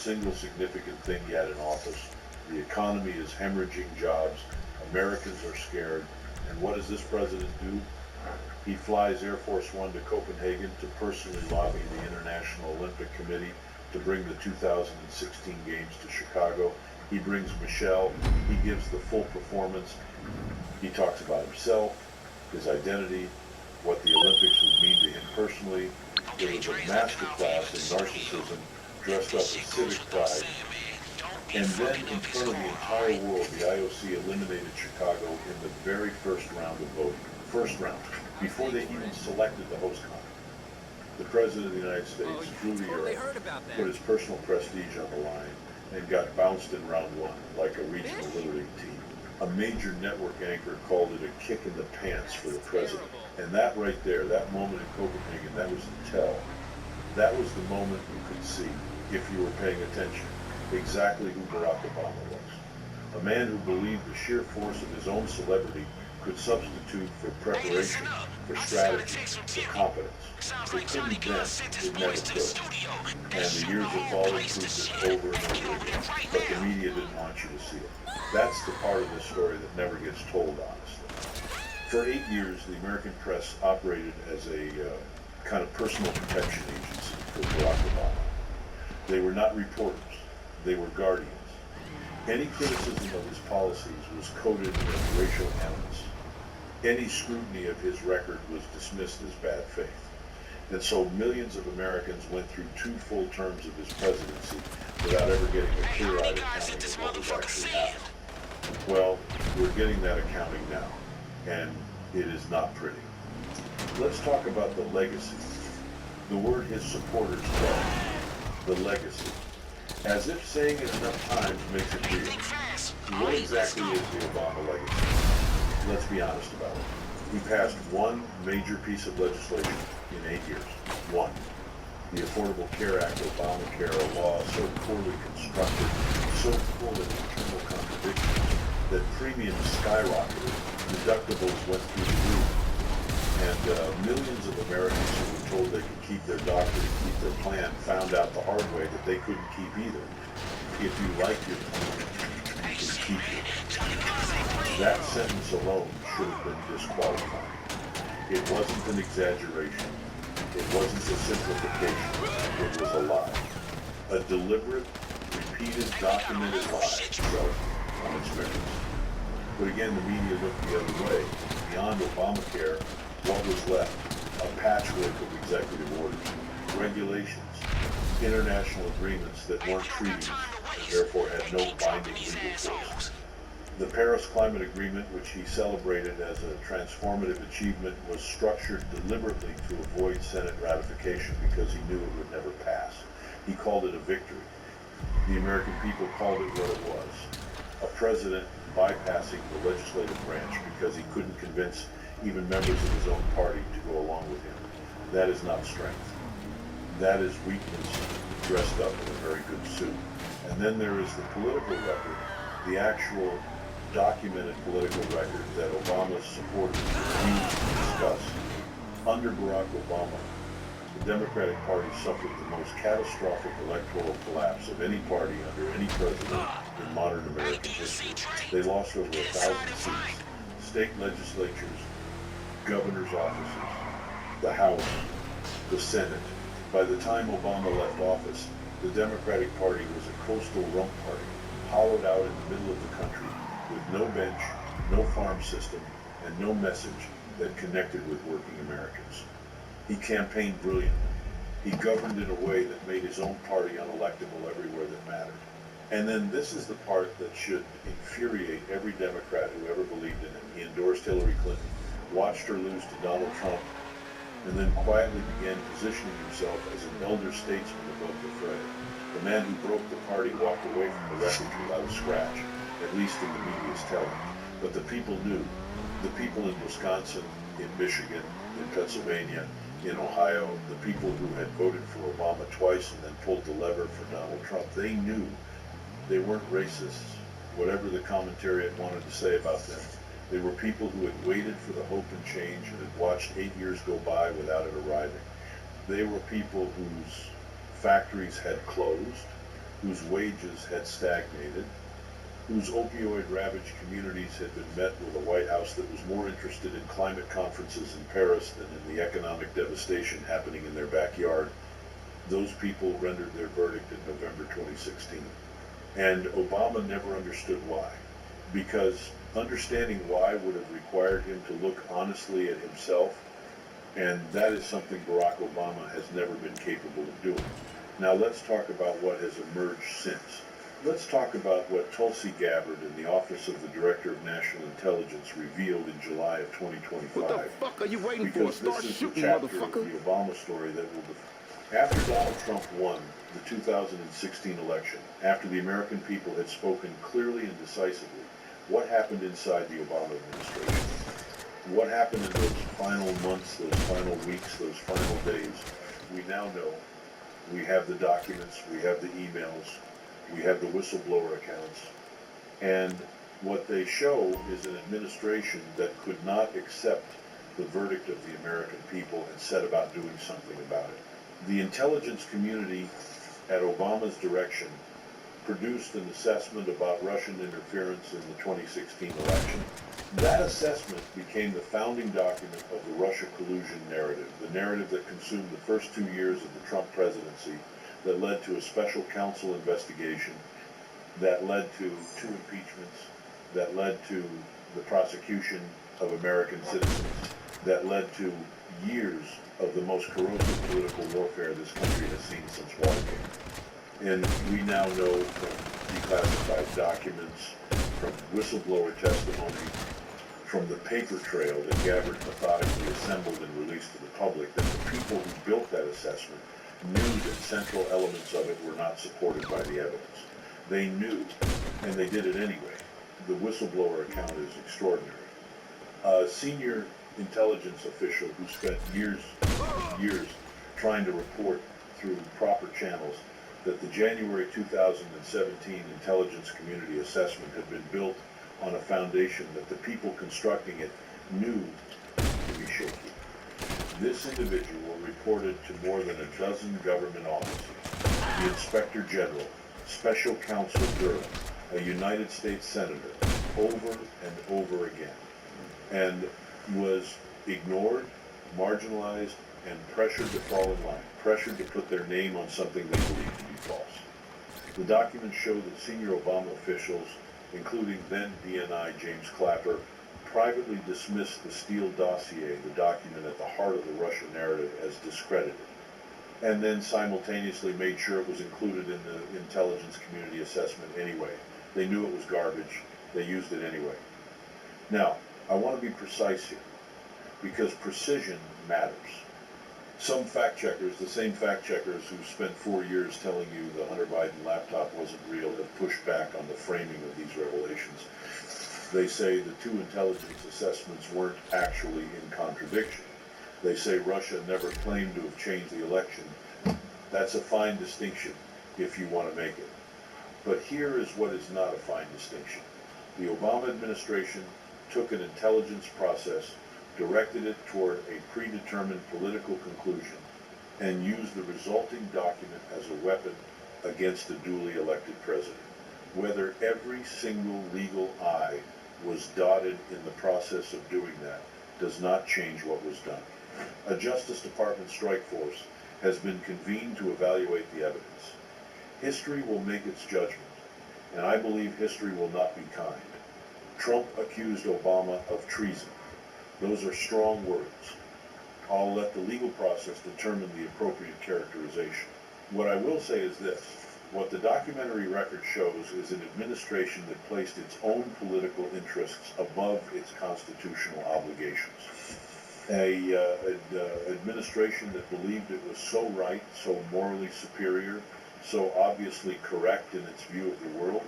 Single significant thing yet in office. The economy is hemorrhaging jobs. Americans are scared. And what does this president do? He flies Air Force One to Copenhagen to personally lobby the International Olympic Committee to bring the 2016 games to Chicago. He brings Michelle. He gives the full performance. He talks about himself, his identity, what the Olympics would mean to him personally. It was a master class in narcissism dressed up as civic pride. And then in front of the entire world, the IOC eliminated Chicago in the very first round of voting. First round, before they even selected the host country. The President of the United States flew to Europe, put his personal prestige on the line, and got bounced in round one like a regional Little League team. A major network anchor called it a kick in the pants for the president. And that right there, that moment in Copenhagen, that was the tell. That was the moment you could see, if you were paying attention, exactly who Barack Obama was. A man who believed the sheer force of his own celebrity could substitute for preparation, for strategy, for competence. It couldn't then, it never could. And the years of following proved it over and over again, but the media didn't want you to see it. That's the part of the story that never gets told, honestly. For 8 years, the American press operated as a kind of personal protection agency for Barack Obama. They were not reporters, they were guardians. Any criticism of his policies was coded as racial animus. Any scrutiny of his record was dismissed as bad faith. And so millions of Americans went through 2 full terms of his presidency without ever getting a clear-eyed accounting of what was actually happening. Well, we're getting that accounting now, and it is not pretty. Let's talk about the legacy. The word his supporters love, the legacy. As if saying it enough times makes it real. What exactly is the Obama legacy? Let's be honest about it. He passed one major piece of legislation in 8 years. One. The Affordable Care Act, Obamacare, a law so poorly constructed, so full of internal contradictions, that premiums skyrocketed, deductibles went through the roof, and millions of Americans who were told they could keep their doctor and keep their plan found out the hard way that they couldn't keep either. If you like your plan, you can keep it. That sentence alone should have been disqualifying. It wasn't an exaggeration. It wasn't a simplification. It was a lie. A deliberate, repeated, documented lie, so, on its merits. But again, the media looked the other way. Beyond Obamacare, what was left? A patchwork of executive orders, regulations, international agreements that weren't treaties, and therefore had no binding legal force. The Paris Climate Agreement, which he celebrated as a transformative achievement, was structured deliberately to avoid Senate ratification because he knew it would never pass. He called it a victory. The American people called it what it was. A president bypassing the legislative branch because he couldn't convince even members of his own party to go along with him. That is not strength. That is weakness dressed up in a very good suit. And then there is the political record, the actual documented political record that Obama's supporters refused to discuss. Under Barack Obama, the Democratic Party suffered the most catastrophic electoral collapse of any party under any president in modern American history. They lost over 1,000 seats, state legislatures, governor's offices, the House, the Senate. By the time Obama left office, the Democratic Party was a coastal rump party, hollowed out in the middle of the country, with no bench, no farm system, and no message that connected with working Americans. He campaigned brilliantly. He governed in a way that made his own party unelectable everywhere that mattered. And then this is the part that should infuriate every Democrat who ever believed in him. He endorsed Hillary Clinton, watched her lose to Donald Trump, and then quietly began positioning himself as an elder statesman above the fray. The man who broke the party walked away from the wreckage without a scratch, at least in the media's telling. But the people knew. The people in Wisconsin, in Michigan, in Pennsylvania, in Ohio, the people who had voted for Obama twice and then pulled the lever for Donald Trump, they knew. They weren't racists, whatever the commentariat wanted to say about them. They were people who had waited for the hope and change and had watched 8 years go by without it arriving. They were people whose factories had closed, whose wages had stagnated, whose opioid-ravaged communities had been met with a White House that was more interested in climate conferences in Paris than in the economic devastation happening in their backyard. Those people rendered their verdict in November 2016. And Obama never understood why, because understanding why would have required him to look honestly at himself, and that is something Barack Obama has never been capable of doing. Now let's talk about what has emerged since. Let's talk about what Tulsi Gabbard in the Office of the Director of National Intelligence revealed in July of 2025. What the fuck are you waiting for? Because Start this is shooting, the chapter motherfucker. of the Obama story that will after Donald Trump won the 2016 election, after the American people had spoken clearly and decisively, what happened inside the Obama administration? What happened in those final months, those final weeks, those final days? We now know. We have the documents, we have the emails, we have the whistleblower accounts, and what they show is an administration that could not accept the verdict of the American people and set about doing something about it. The intelligence community, at Obama's direction, produced an assessment about Russian interference in the 2016 election. That assessment became the founding document of the Russia collusion narrative, the narrative that consumed the first 2 years of the Trump presidency, that led to a special counsel investigation, that led to 2 impeachments, that led to the prosecution of American citizens, that led to years of the most corrosive political warfare this country has seen since Watergate. And we now know from declassified documents, from whistleblower testimony, from the paper trail that Gabbard methodically assembled and released to the public, that the people who built that assessment knew that central elements of it were not supported by the evidence. They knew, and they did it anyway. The whistleblower account is extraordinary. A senior intelligence official who spent years trying to report through proper channels that the January 2017 intelligence community assessment had been built on a foundation that the people constructing it knew to be shaky. This individual reported to more than a dozen government offices, the Inspector General, Special Counsel Durham, a United States Senator, over and over again, and was ignored, marginalized, and pressured to fall in line, pressured to put their name on something they believed to be false. The documents show that senior Obama officials, including then DNI James Clapper, privately dismissed the Steele dossier, the document at the heart of the Russia narrative, as discredited, and then simultaneously made sure it was included in the intelligence community assessment anyway. They knew it was garbage. They used it anyway. Now, I want to be precise here, because precision matters. Some fact checkers, the same fact checkers who spent 4 years telling you the Hunter Biden laptop wasn't real, have pushed back on the framing of these revelations. They say the 2 intelligence assessments weren't actually in contradiction. They say Russia never claimed to have changed the election. That's a fine distinction if you want to make it. But here is what is not a fine distinction. The Obama administration took an intelligence process, directed it toward a predetermined political conclusion, and used the resulting document as a weapon against a duly elected president. Whether every single legal I was dotted in the process of doing that does not change what was done. A Justice Department strike force has been convened to evaluate the evidence. History will make its judgment, and I believe history will not be kind. Trump accused Obama of treason. Those are strong words. I'll let the legal process determine the appropriate characterization. What I will say is this. What the documentary record shows is an administration that placed its own political interests above its constitutional obligations. An administration that believed it was so right, so morally superior, so obviously correct in its view of the world,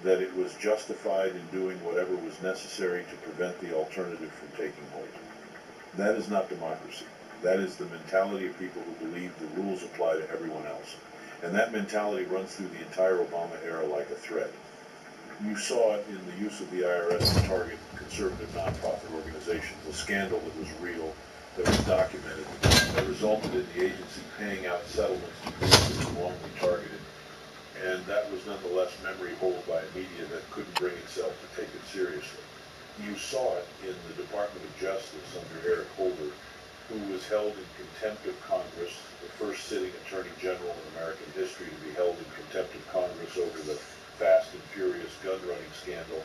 that it was justified in doing whatever was necessary to prevent the alternative from taking hold. That is not democracy. That is the mentality of people who believe the rules apply to everyone else. And that mentality runs through the entire Obama era like a thread. You saw it in the use of the IRS to target conservative nonprofit organizations, a scandal that was real, that was documented, that resulted in the agency paying out settlements to groups that were wrongly targeted. and that was nonetheless memory hold by a media that couldn't bring itself to take it seriously. You saw it in the Department of Justice under Eric Holder, who was held in contempt of Congress, the first sitting Attorney General in American history to be held in contempt of Congress over the Fast and Furious gun running scandal,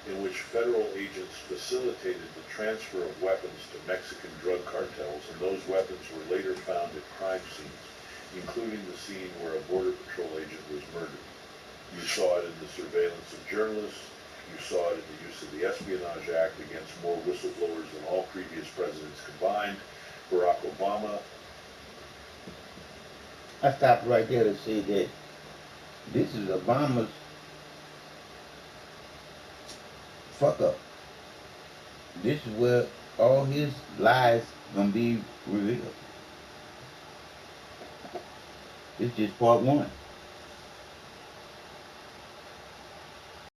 in which federal agents facilitated the transfer of weapons to Mexican drug cartels, and those weapons were later found at crime scenes, including the scene where a Border Patrol agent was murdered. You saw it in the surveillance of journalists. You saw it in the use of the Espionage Act against more whistleblowers than all previous presidents combined. Barack Obama. I stopped right there to say that this is Obama's fuck up. This is where all his lies gonna be revealed. It's just part one.